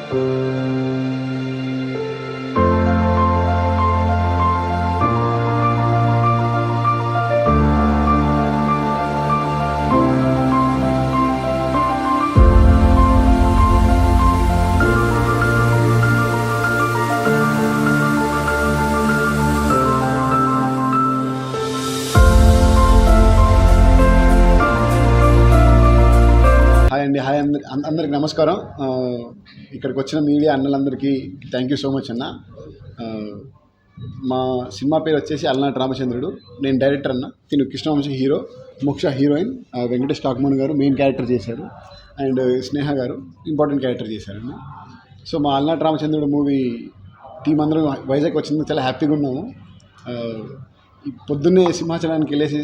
Hi అందరికి నమస్కారం. ఇక్కడికి వచ్చిన మీడియా అన్నలందరికీ థ్యాంక్ యూ సో మచ్ అన్న. మా సినిమా పేరు వచ్చేసి అలనాటి రామచంద్రుడు. నేను డైరెక్టర్ అన్న. తిను కృష్ణవంశీ హీరో, మోక్ష హీరోయిన్, వెంకటేష్ కాకమోహన్ గారు మెయిన్ క్యారెక్టర్ చేశారు, అండ్ స్నేహ గారు ఇంపార్టెంట్ క్యారెక్టర్ చేశారండి. సో మా అలనాటి రామచంద్రుడు మూవీ టీం అందరం వైజాగ్ వచ్చింది, చాలా హ్యాపీగా ఉన్నాము. పొద్దున్నే సింహాచలానికి వెళ్ళేసి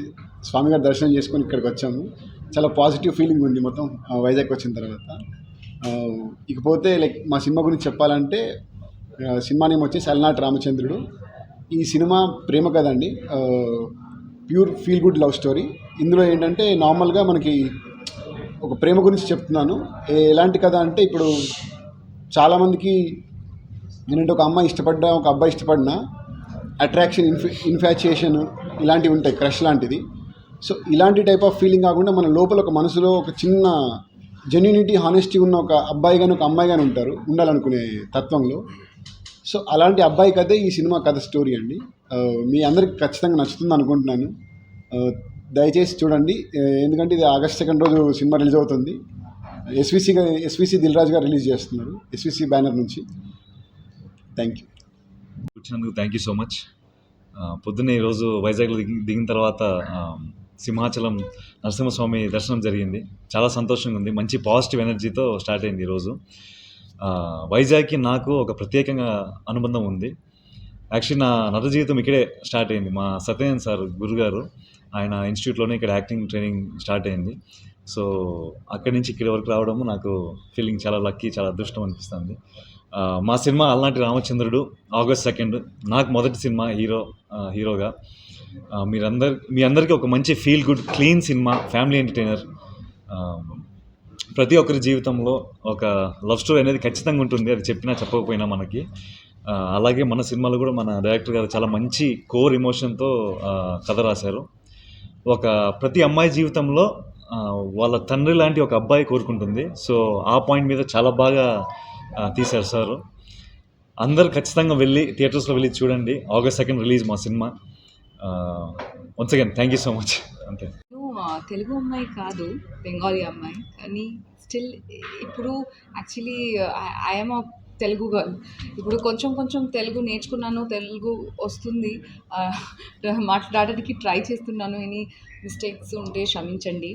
స్వామిగారి దర్శనం చేసుకొని ఇక్కడికి వచ్చాము. చాలా పాజిటివ్ ఫీలింగ్ ఉంది మొత్తం వైజాగ్ వచ్చిన తర్వాత. ఇకపోతే లైక్ మా సినిమా గురించి చెప్పాలంటే, సినిమా నేమ్ వచ్చేసి అలనాటి రామచంద్రుడు. ఈ సినిమా ప్రేమ కథ అండి, pure feel good love story. ఇందులో ఏంటంటే నార్మల్గా మనకి ఒక ప్రేమ గురించి చెప్తున్నాను. ఎలాంటి కథ అంటే, ఇప్పుడు చాలామందికి ఏంటంటే ఒక అమ్మాయి ఇష్టపడ్డా, ఒక అబ్బాయి ఇష్టపడినా అట్రాక్షన్, ఇన్ఫాచ్యుయేషన్ ఇలాంటివి ఉంటాయి, క్రష్ లాంటిది. సో ఇలాంటి టైప్ ఆఫ్ ఫీలింగ్ కాకుండా మన లోపల ఒక మనసులో ఒక చిన్న జెన్యూనిటీ, హానెస్టీ ఉన్న ఒక అబ్బాయి కానీ ఒక అమ్మాయి కానీ ఉండాలనుకునే తత్వంలో. సో అలాంటి అబ్బాయి కథే ఈ సినిమా కథ స్టోరీ అండి. మీ అందరికి ఖచ్చితంగా నచ్చుతుంది అనుకుంటున్నాను. దయచేసి చూడండి, ఎందుకంటే ఇది ఆగస్ట్ 2 రోజు సినిమా రిలీజ్ అవుతుంది. ఎస్విసి దిల్రాజు గారు రిలీజ్ చేస్తున్నారు, ఎస్విసి బ్యానర్ నుంచి. Thank you. వచ్చినందుకు థ్యాంక్ యూ సో మచ్. పొద్దున్నే ఈరోజు వైజాగ్లో దిగిన తర్వాత సింహాచలం నరసింహస్వామి దర్శనం జరిగింది. చాలా సంతోషంగా ఉంది. మంచి పాజిటివ్ ఎనర్జీతో స్టార్ట్ అయింది ఈరోజు. వైజాగ్కి నాకు ఒక ప్రత్యేకంగా అనుబంధం ఉంది. యాక్చువల్లీ నా నట జీవితం ఇక్కడే స్టార్ట్ అయింది. మా సత్యనారాయణ సార్ గురుగారు, ఆయన ఇన్స్టిట్యూట్లోనే ఇక్కడ యాక్టింగ్ ట్రైనింగ్ స్టార్ట్ అయింది. సో అక్కడి నుంచి ఇక్కడి వరకు రావడము నాకు ఫీలింగ్ చాలా లక్కీ, చాలా అదృష్టం అనిపిస్తుంది. మా సినిమా అలనాటి రామచంద్రుడు ఆగస్ట్ 2 నాకు మొదటి సినిమా హీరోగా. మీ అందరికీ ఒక మంచి feel good clean cinema, family entertainer. ప్రతి ఒక్కరి జీవితంలో ఒక లవ్ స్టోరీ అనేది ఖచ్చితంగా ఉంటుంది, అది చెప్పినా చెప్పకపోయినా మనకి. అలాగే మన సినిమాలో కూడా మన డైరెక్టర్ గారు చాలా మంచి కోర్ ఎమోషన్తో కథ రాశారు. ప్రతి అమ్మాయి జీవితంలో వాళ్ళ తండ్రి లాంటి ఒక అబ్బాయి కోరుకుంటుంది. సో ఆ పాయింట్ మీద చాలా బాగా తీశారు సార్. అందరు ఖచ్చితంగా వెళ్ళి థియేటర్స్లో వెళ్ళి చూడండి. ఆగస్ట్ 2 రిలీజ్ మా cinema. Once again thank you so much. అంతే. తెలుగు అమ్మాయి కాదు, బెంగాలీ అమ్మాయి, కానీ స్టిల్ ఇప్పుడు యాక్చువల్లీ ఐఎమ్ తెలుగు గర్ల్. ఇప్పుడు కొంచెం తెలుగు నేర్చుకున్నాను, తెలుగు వస్తుంది, మాట్లాడడానికి ట్రై చేస్తున్నాను. ఎనీ మిస్టేక్స్ ఉంటే క్షమించండి.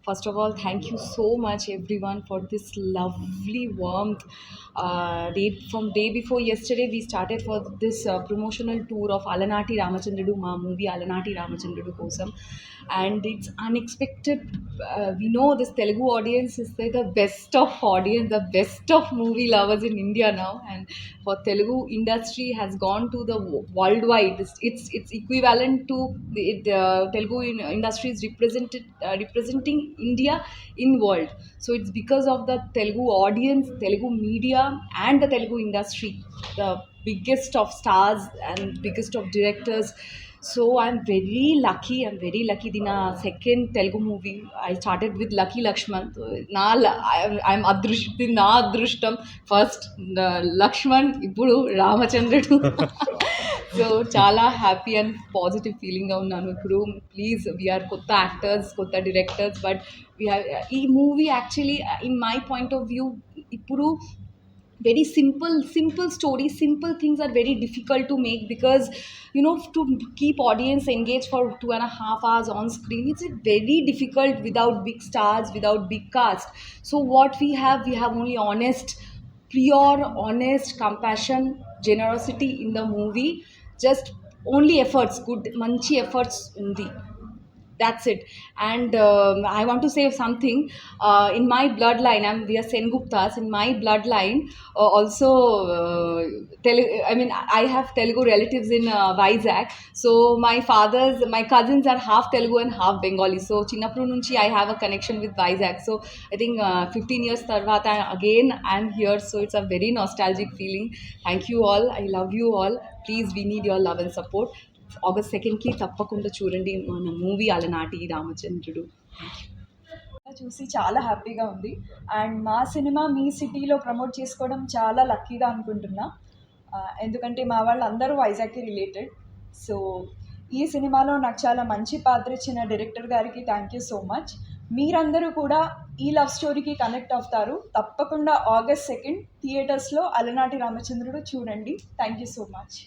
First of all thank you so much everyone for this lovely warmth. From day before yesterday we started for this promotional tour of Alanati Ramachandrudu, మా movie అలనాటి రామచంద్రుడు కోసం. And it's unexpected. We know this Telugu audience is the best of audience, the best of movie lovers in India now, and for Telugu industry has gone to the worldwide. It's equivalent to the Telugu industry is representing India in world. So it's because of the Telugu audience, Telugu media and the Telugu industry, the biggest of stars and biggest of directors. So I'm very lucky. This is my second Telugu movie. I started with Lucky Lakshman. I'm adrushtam. First Lakshman, ippudu Ramachandrudu. So chala happy and positive feeling ga unnanu ippudu. Please, we are kotta actors, kotta directors, but we have ee movie actually in my point of view ippudu very simple stories, simple things are very difficult to make, because to keep audience engaged for 2.5 hours on screen, it's very difficult without big stars, without big cast. So what we have only pure honest compassion, generosity in the movie, just only efforts, good manchi efforts undi. that's it. And I want to say something. In my bloodline, we are Senguptas. In my bloodline, also, I have Telugu relatives in Vizag. So my cousins are half Telugu and half Bengali. So chinnappudu nunchi I have a connection with Vizag. So I think 15 years tarvata again I'm here. So it's a very nostalgic feeling. Thank you all. I love you all. Please, we need your love and support. August 2nd తప్పకుండా చూడండి మన movie అలనాటి రామచంద్రుడు. చూసి చాలా హ్యాపీగా ఉంది. And మా సినిమా మీ సిటీలో ప్రమోట్ చేసుకోవడం చాలా లక్కీగా అనుకుంటున్నా. ఎందుకంటే మా వాళ్ళందరూ వైజాగ్కి రిలేటెడ్. సో ఈ సినిమాలో నాకు చాలా మంచి పాత్ర ఇచ్చిన డైరెక్టర్ గారికి థ్యాంక్ యూ సో మచ్. మీరందరూ కూడా ఈ లవ్ స్టోరీకి కనెక్ట్ అవుతారు. తప్పకుండా August 2 థియేటర్స్లో అలనాటి రామచంద్రుడు చూడండి. Thank you so much.